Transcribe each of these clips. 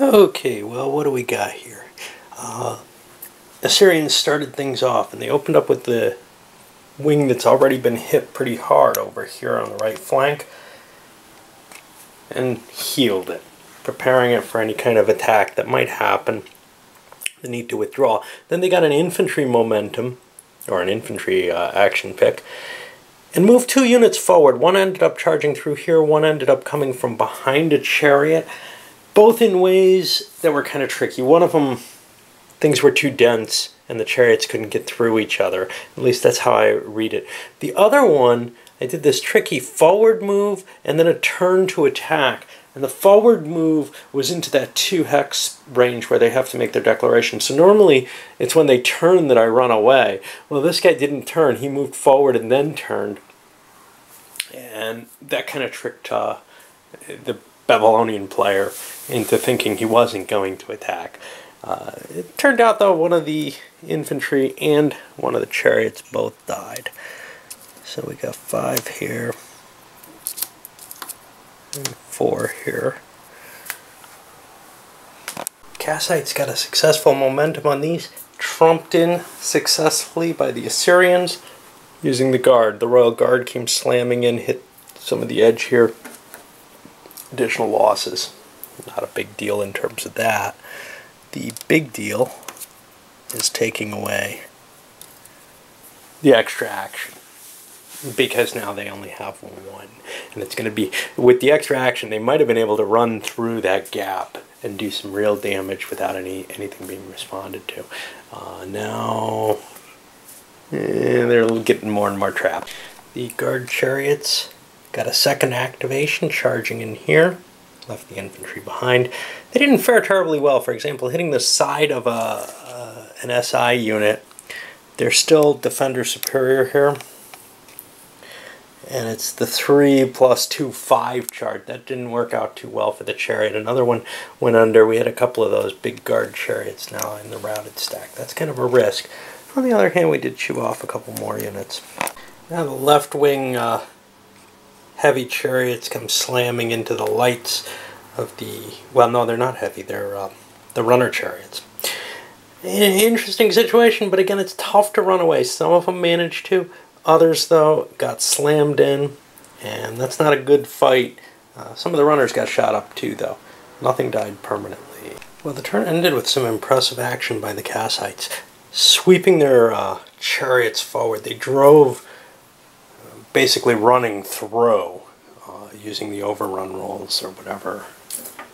Okay, well, what do we got here? Assyrians started things off, and they opened up with the wing that's already been hit pretty hard over here on the right flank, and healed it, preparing it for any kind of attack that might happen, the need to withdraw. Then they got an infantry momentum, or an infantry action pick, and moved 2 units forward. One ended up charging through here, one ended up coming from behind a chariot, both in ways that were kind of tricky. One of them, things were too dense and the chariots couldn't get through each other. At least that's how I read it. The other one, I did this tricky forward move and then a turn to attack. And the forward move was into that 2 hex range where they have to make their declaration. So normally it's when they turn that I run away. Well, this guy didn't turn. He moved forward and then turned. And that kind of tricked the Babylonian player into thinking he wasn't going to attack. It turned out, though, one of the infantry and one of the chariots both died. So we got 5 here and 4 here. Kassites got a successful momentum on these, trumped in successfully by the Assyrians using the guard. The royal guard came slamming in, hit some of the edge here. Additional losses. Not a big deal in terms of that. The big deal is taking away the extra action, because now they only have 1. And it's going to be, with the extra action, they might have been able to run through that gap and do some real damage without anything being responded to. Now they're getting more and more trapped. The guard chariots got a second activation, charging in here. Left the infantry behind. They didn't fare terribly well. For example, hitting the side of an SI unit. They're still defender superior here. And it's the 3 + 2, 5 charge. That didn't work out too well for the chariot. Another one went under. We had a couple of those big guard chariots now in the routed stack. That's kind of a risk. On the other hand, we did chew off a couple more units. Now the left wing heavy chariots come slamming into the lights of the, well, no, they're not heavy, they're the runner chariots. Interesting situation, but again, it's tough to run away. Some of them managed to, others, though, got slammed in, and that's not a good fight. Some of the runners got shot up too, though. Nothing died permanently. Well, the turn ended with some impressive action by the Kassites. Sweeping their chariots forward, they drove basically running through, using the overrun rules or whatever,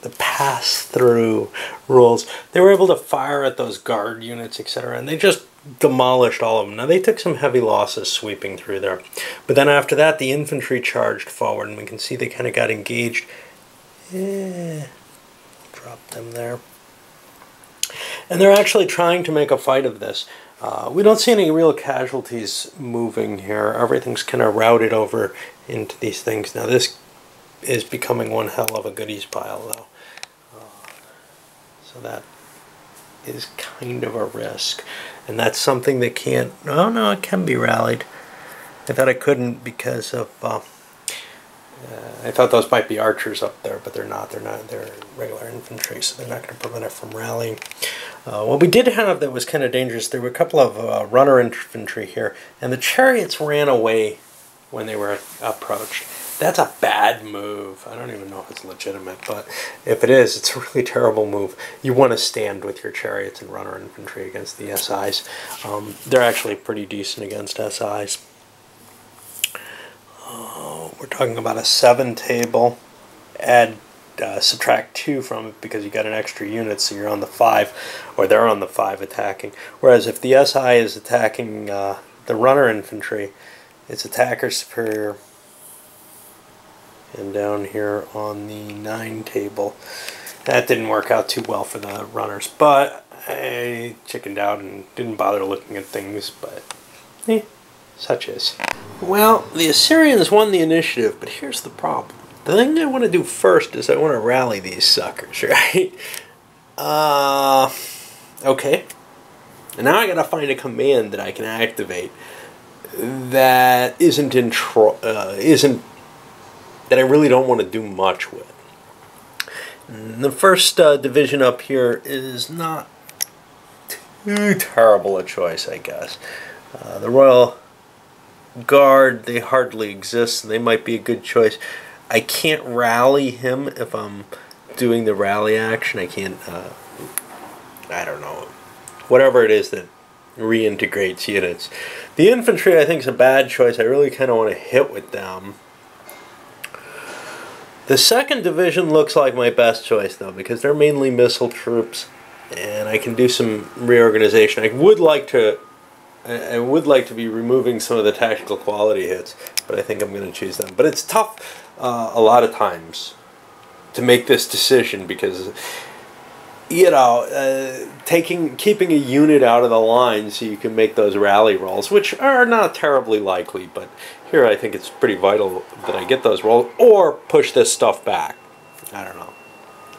the pass-through rules. They were able to fire at those guard units, etc., and they just demolished all of them. Now, they took some heavy losses sweeping through there, but then after that, the infantry charged forward, and we can see they kind of got engaged. Dropped them there. And they're actually trying to make a fight of this. We don't see any real casualties moving here. Everything's kind of routed over into these things. Now this is becoming one hell of a goodies pile, though. So that is kind of a risk. And that's something that can't... Oh, no, it can be rallied. I thought it couldn't because of... I thought those might be archers up there, but they're not. They're regular infantry, so they're not going to prevent it from rallying. What we did have that was kind of dangerous, there were a couple of runner infantry here, and the chariots ran away when they were approached. That's a bad move. I don't even know if it's legitimate, but if it is, it's a really terrible move. You want to stand with your chariots and runner infantry against the SIs. They're actually pretty decent against SIs. We're talking about a 7 table. Subtract 2 from it because you got an extra unit, so you're on the 5, or they're on the 5 attacking. Whereas if the SI is attacking the runner infantry, it's attacker superior. And down here on the 9 table, that didn't work out too well for the runners, but I chickened out and didn't bother looking at things, but such is. Well, the Assyrians won the initiative, but here's the problem. The thing I want to do first is I want to rally these suckers, right? Okay. And now I gotta find a command that I can activate that that I really don't want to do much with. The first division up here is not too terrible a choice, I guess. The Royal Guard, they hardly exist, so they might be a good choice. I can't rally him if I'm doing the rally action. I can't, I don't know, whatever it is that reintegrates units. The infantry, I think, is a bad choice. I really kind of want to hit with them. The second division looks like my best choice, though, because they're mainly missile troops, and I can do some reorganization. I would like to be removing some of the tactical quality hits, but I think I'm going to choose them. But it's tough a lot of times to make this decision because, you know, keeping a unit out of the line so you can make those rally rolls, which are not terribly likely, but here I think it's pretty vital that I get those rolls, or push this stuff back. I don't know.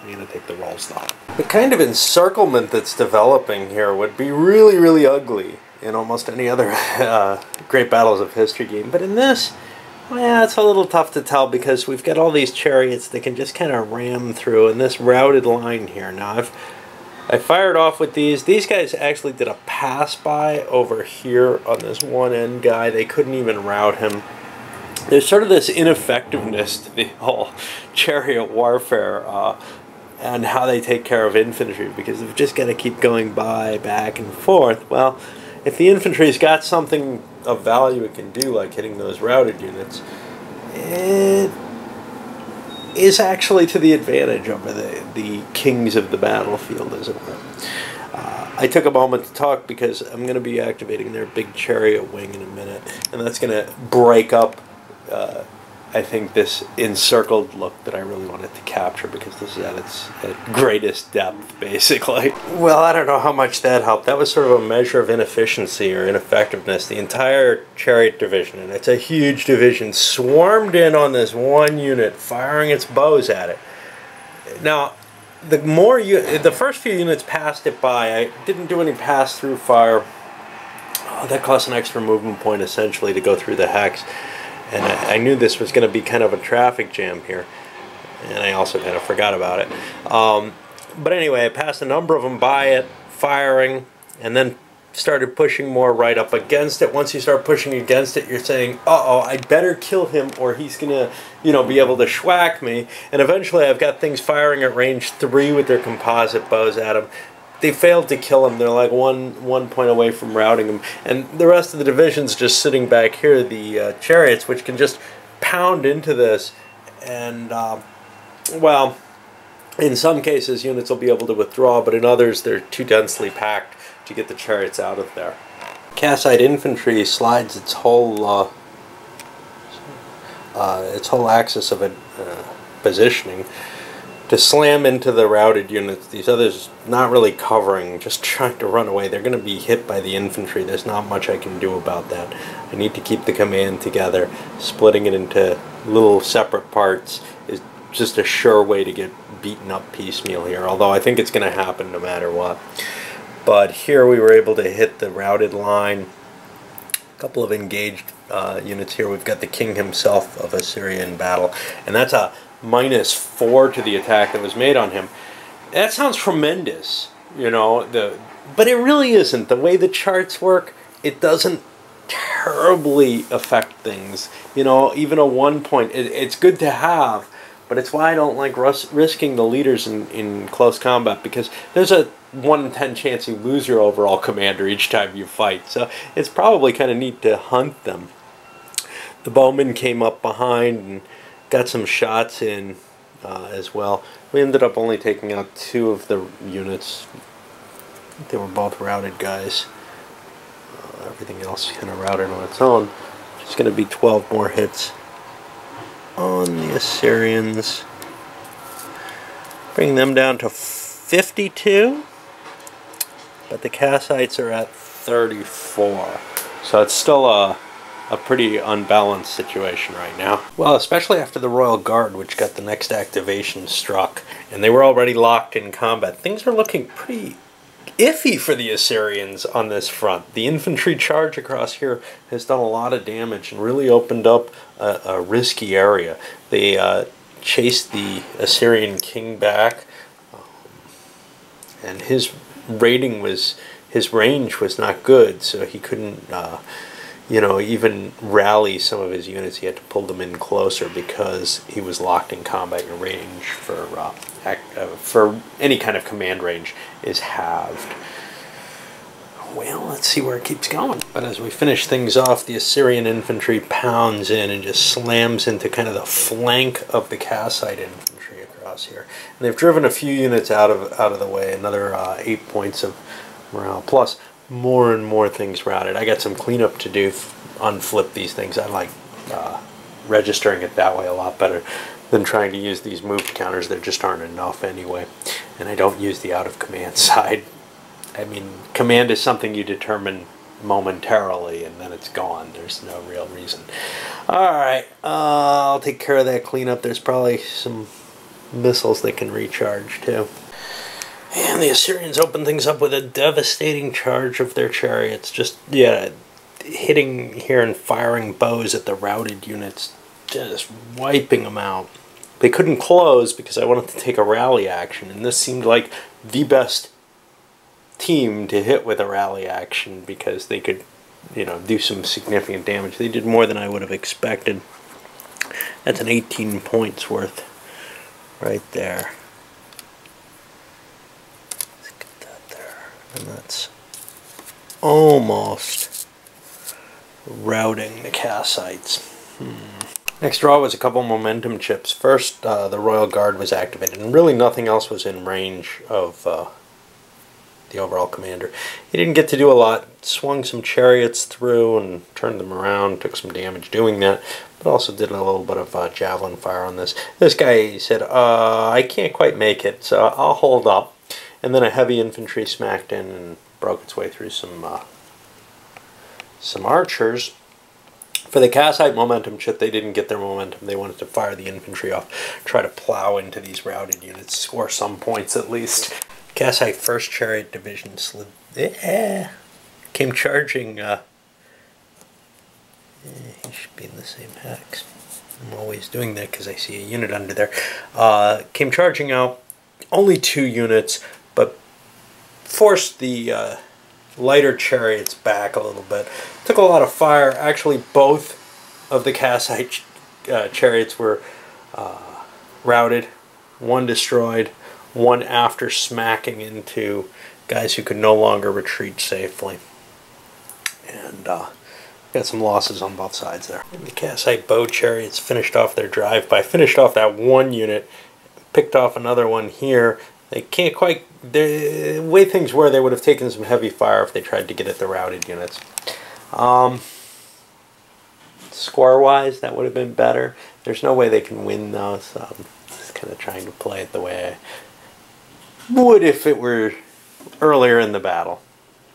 I'm going to take the rolls though. The kind of encirclement that's developing here would be really, really ugly in almost any other Great Battles of History game, but in this, well, it's a little tough to tell because we've got all these chariots that can just kind of ram through in this routed line here. Now, I fired off with these. These guys actually did a pass-by over here on this one-end guy. They couldn't even rout him. There's sort of this ineffectiveness to the whole chariot warfare and how they take care of infantry because they've just got to keep going back and forth. Well, if the infantry's got something of value it can do, like hitting those routed units, it is actually to the advantage over the kings of the battlefield, as it were. I took a moment to talk because I'm going to be activating their big chariot wing in a minute, and that's going to break up, I think, this encircled look that I really wanted to capture because this is at greatest depth, basically. Well, I don't know how much that helped. That was sort of a measure of inefficiency or ineffectiveness. The entire chariot division, and it's a huge division, swarmed in on this one unit, firing its bows at it. Now, the first few units passed it by. I didn't do any pass-through fire. Oh, that cost an extra movement point, essentially, to go through the hex. And I knew this was going to be kind of a traffic jam here. And I also kind of forgot about it. But anyway, I passed a number of them by it, firing, and then started pushing more right up against it. Once you start pushing against it, you're saying, uh-oh, I better kill him or he's going to, you know, be able to schwack me. And eventually I've got things firing at range 3 with their composite bows at him. They failed to kill him. They're like one point away from routing him. And the rest of the division's just sitting back here, the chariots, which can just pound into this. And, well, in some cases, units will be able to withdraw, but in others, they're too densely packed to get the chariots out of there. Kassite infantry slides its whole axis of positioning to slam into the routed units. These others not really covering, just trying to run away. They're going to be hit by the infantry. There's not much I can do about that. I need to keep the command together. Splitting it into little separate parts is just a sure way to get beaten up piecemeal here, although I think it's going to happen no matter what. But here we were able to hit the routed line. A couple of engaged units here. We've got the king himself of Assyria in battle, and that's a -4 to the attack that was made on him. That sounds tremendous, you know, but it really isn't. The way the charts work, it doesn't terribly affect things. You know, even a 1 point, it's good to have, but it's why I don't like risking the leaders in close combat, because there's a 1 in 10 chance you lose your overall commander each time you fight. So it's probably kind of neat to hunt them. The bowmen came up behind and got some shots in as well. We ended up only taking out 2 of the units. They were both routed guys. Everything else kind of routed on its own. It's going to be 12 more hits on the Assyrians. Bring them down to 52. But the Kassites are at 34. So it's still a pretty unbalanced situation right now. Well, especially after the Royal Guard, which got the next activation struck, and they were already locked in combat. Things are looking pretty iffy for the Assyrians on this front. The infantry charge across here has done a lot of damage and really opened up a risky area. They chased the Assyrian king back, and his range was not good, so he couldn't, you know, even rally some of his units. He had to pull them in closer because he was locked in combat. Your range for any kind of command range is halved. Well, let's see where it keeps going. But as we finish things off, the Assyrian infantry pounds in and just slams into kind of the flank of the Kassite infantry across here. And they've driven a few units out of the way. Another 8 points of morale. Plus, more and more things routed. I got some cleanup to do, unflip these things. I like registering it that way a lot better than trying to use these move counters. There just aren't enough anyway. And I don't use the out of command side. I mean, command is something you determine momentarily and then it's gone. There's no real reason. Alright, I'll take care of that cleanup. There's probably some missiles that can recharge too. And the Assyrians open things up with a devastating charge of their chariots. Just, yeah, hitting here and firing bows at the routed units. Just wiping them out. They couldn't close because I wanted to take a rally action, and this seemed like the best team to hit with a rally action because they could, you know, do some significant damage. They did more than I would have expected. That's an 18 points worth right there. Let's get that there. And that's almost routing the Kassites. Next draw was a couple momentum chips. First, the Royal Guard was activated, and really nothing else was in range of the overall commander. He didn't get to do a lot. Swung some chariots through and turned them around, took some damage doing that, but also did a little bit of javelin fire on this. This guy said, I can't quite make it, so I'll hold up. And then a heavy infantry smacked in and broke its way through some archers. For the Kassite momentum chip, they didn't get their momentum. They wanted to fire the infantry off, try to plow into these routed units, score some points at least. Kassite 1st Chariot Division slid, came charging. He should be in the same hex. I'm always doing that because I see a unit under there. Came charging out, only 2 units, but forced the lighter chariots back a little bit. Took a lot of fire. Actually, both of the Kassite chariots were routed. One destroyed. One after smacking into guys who could no longer retreat safely. And got some losses on both sides there. And the Kassite bow chariots finished off their drive-by. Finished off that one unit. Picked off another one here. They can't quite... The way things were, they would have taken some heavy fire if they tried to get at the routed units. Score-wise, that would have been better. There's no way they can win, though, so I'm just kind of trying to play it the way I would if it were earlier in the battle.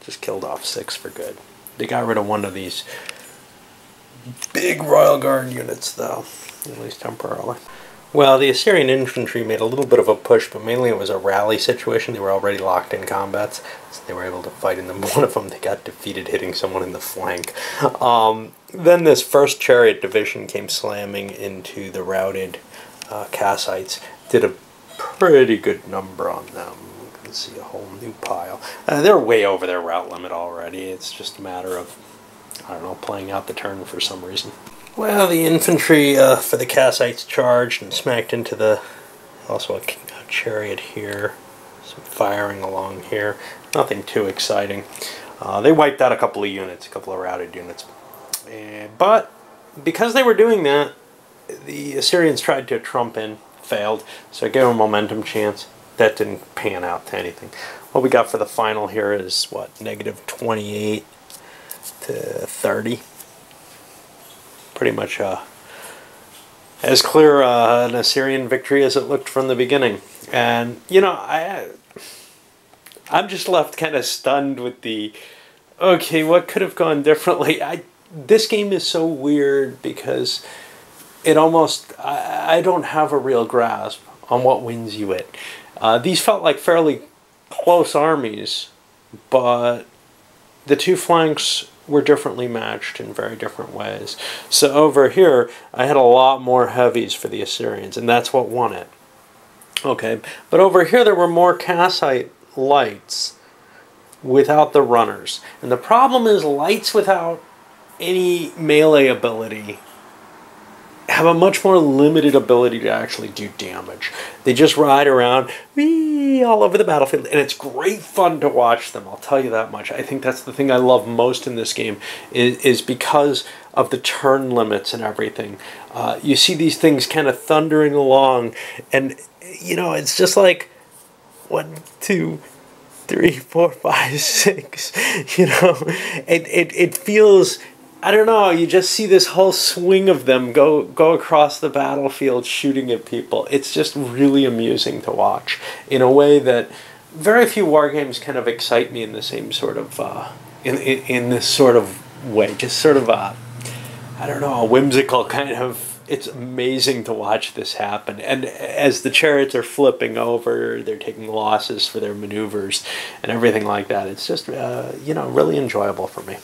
Just killed off 6 for good. They got rid of one of these big Royal Guard units, though, at least temporarily. Well, the Assyrian infantry made a little bit of a push, but mainly it was a rally situation. They were already locked in combats, so they were able to fight in them. One of them, they got defeated hitting someone in the flank. Then this 1st Chariot Division came slamming into the routed Kassites. Did a pretty good number on them. You can see a whole new pile. They're way over their route limit already. It's just a matter of, I don't know, playing out the turn for some reason. Well, the infantry for the Kassites charged and smacked into the, also a chariot here. Some firing along here. Nothing too exciting. They wiped out a couple of units, a couple of routed units. But because they were doing that, the Assyrians tried to trump in, failed, so I gave them a momentum chance. That didn't pan out to anything. What we got for the final here is, what, -28 to 30. Pretty much as clear an Assyrian victory as it looked from the beginning. And, you know, I'm just left kind of stunned with the, okay, what could have gone differently? This game is so weird because it almost, I don't have a real grasp on what wins you it. These felt like fairly close armies, but the 2 flanks were differently matched in very different ways. So over here, I had a lot more heavies for the Assyrians, and that's what won it. Okay, but over here there were more Kassite lights without the runners. And the problem is lights without any melee ability have a much more limited ability to actually do damage. They just ride around all over the battlefield, and it's great fun to watch them, I'll tell you that much. I think that's the thing I love most in this game, is because of the turn limits and everything. You see these things kind of thundering along, and, you know, it's just like 1, 2, 3, 4, 5, 6, you know, it feels, I don't know, you just see this whole swing of them go across the battlefield shooting at people. It's just really amusing to watch in a way that very few war games kind of excite me in the same sort of, in this sort of way. Just sort of, I don't know, a whimsical kind of, it's amazing to watch this happen. And as the chariots are flipping over, they're taking losses for their maneuvers and everything like that. It's just, you know, really enjoyable for me.